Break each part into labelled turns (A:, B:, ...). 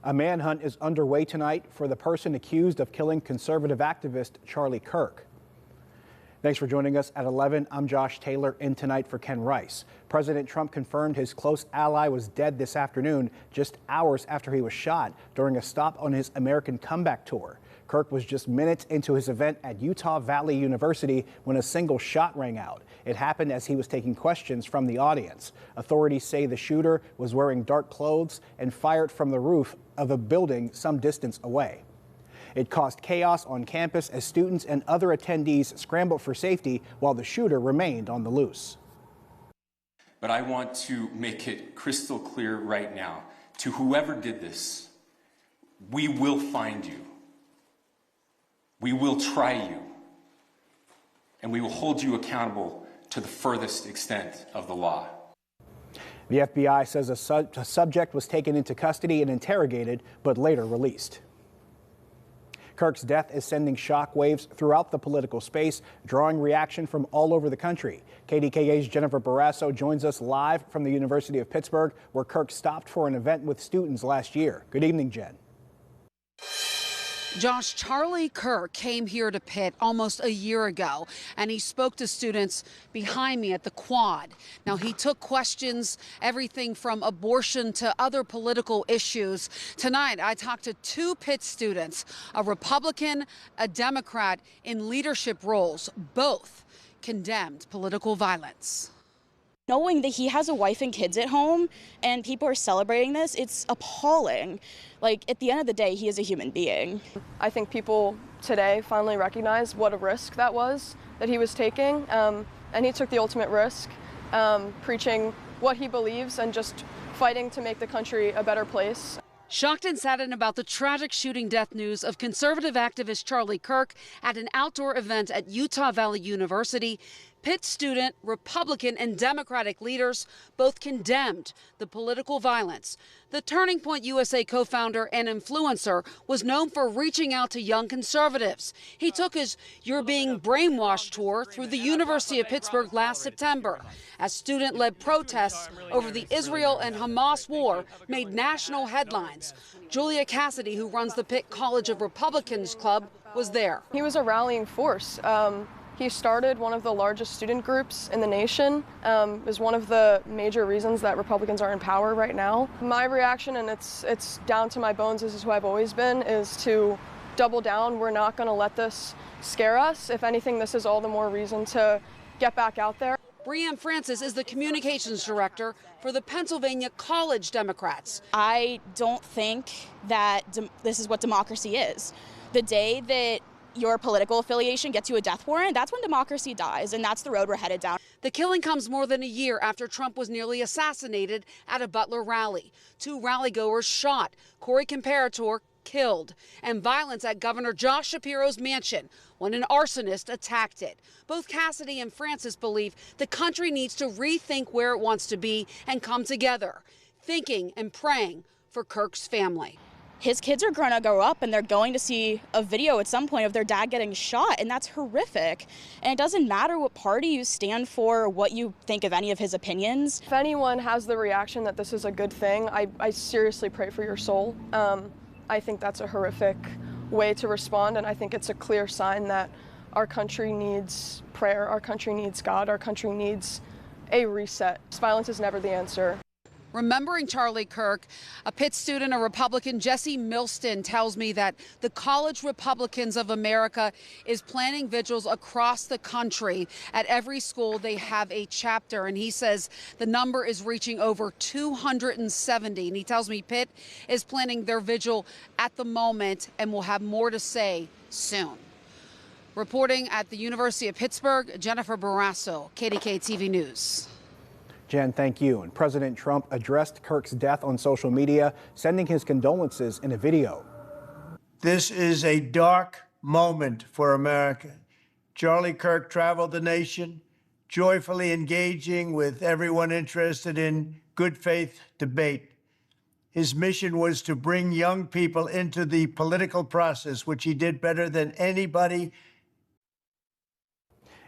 A: A manhunt is underway tonight for the person accused of killing conservative activist Charlie Kirk. Thanks for joining us at 11. I'm Josh Taylor, in tonight for Ken Rice. President Trump confirmed his close ally was dead this afternoon, just hours after he was shot during a stop on his American comeback tour. Kirk was just minutes into his event at Utah Valley University when a single shot rang out. It happened as he was taking questions from the audience. Authorities say the shooter was wearing dark clothes and fired from the roof of a building some distance away. It caused chaos on campus as students and other attendees scrambled for safety while the shooter remained on the loose.
B: But I want to make it crystal clear right now to whoever did this, we will find you. We will try you. And we will hold you accountable to the furthest extent of the law.
A: The FBI says a subject was taken into custody and interrogated, but later released. Kirk's death is sending shockwaves throughout the political space, drawing reaction from all over the country. KDKA's Jennifer Barrasso joins us live from the University of Pittsburgh, where Kirk stopped for an event with students last year. Good evening, Jen.
C: Josh, Charlie Kirk came here to Pitt almost a year ago, and he spoke to students behind me at the Quad. Now, he took questions, everything from abortion to other political issues. Tonight, I talked to two Pitt students, a Republican, a Democrat in leadership roles. Both condemned political violence.
D: Knowing that he has a wife and kids at home and people are celebrating this, it's appalling. Like, at the end of the day, he is a human being.
E: I think people today finally recognize what a risk that was that he was taking. And he took the ultimate risk, preaching what he believes and just fighting to make the country a better place.
C: Shocked and saddened about the tragic shooting death news of conservative activist Charlie Kirk at an outdoor event at Utah Valley University, Pitt student, Republican, and Democratic leaders both condemned the political violence. The Turning Point USA co-founder and influencer was known for reaching out to young conservatives. He took his You're Being Brainwashed tour through the University of Pittsburgh last September, as student-led protests over the Israel and Hamas war made national headlines. Julia Cassidy, who runs the Pitt College of Republicans Club, was there.
E: He was a rallying force. He started one of the largest student groups in the nation, is one of the major reasons that Republicans are in power right now. My reaction, and it's down to my bones, this is who I've always been, is to double down. We're not going to let this scare us. If anything, this is all the more reason to get back out there.
C: Brianne Francis is the communications director for the Pennsylvania College Democrats.
D: I don't think that this is what democracy is. The day that your political affiliation gets you a death warrant, that's when democracy dies, and that's the road we're headed down.
C: The killing comes more than a year after Trump was nearly assassinated at a Butler rally. 2 rallygoers shot, Corey Comparator killed, and violence at Governor Josh Shapiro's mansion when an arsonist attacked it. Both Cassidy and Francis believe the country needs to rethink where it wants to be and come together, thinking and praying for Kirk's family.
D: His kids are going to grow up and they're going to see a video at some point of their dad getting shot, and that's horrific. And it doesn't matter what party you stand for or what you think of any of his opinions.
E: If anyone has the reaction that this is a good thing, I seriously pray for your soul. I think that's a horrific way to respond, and I think it's a clear sign that our country needs prayer, our country needs God, our country needs a reset. Violence is never the answer.
C: Remembering Charlie Kirk, a Pitt student, a Republican, Jesse Milston, tells me that the College Republicans of America is planning vigils across the country. At every school, they have a chapter, and he says the number is reaching over 270. And he tells me Pitt is planning their vigil at the moment and will have more to say soon. Reporting at the University of Pittsburgh, Jennifer Barrasso, KDKA-TV News.
A: Jen, thank you. And President Trump addressed Kirk's death on social media, sending his condolences in a video.
F: This is a dark moment for America. Charlie Kirk traveled the nation, joyfully engaging with everyone interested in good faith debate. His mission was to bring young people into the political process, which he did better than anybody.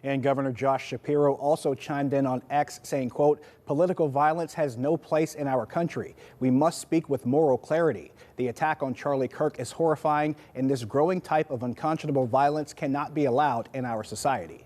A: And Governor Josh Shapiro also chimed in on X, saying, quote, political violence has no place in our country. We must speak with moral clarity. The attack on Charlie Kirk is horrifying, and this growing type of unconscionable violence cannot be allowed in our society.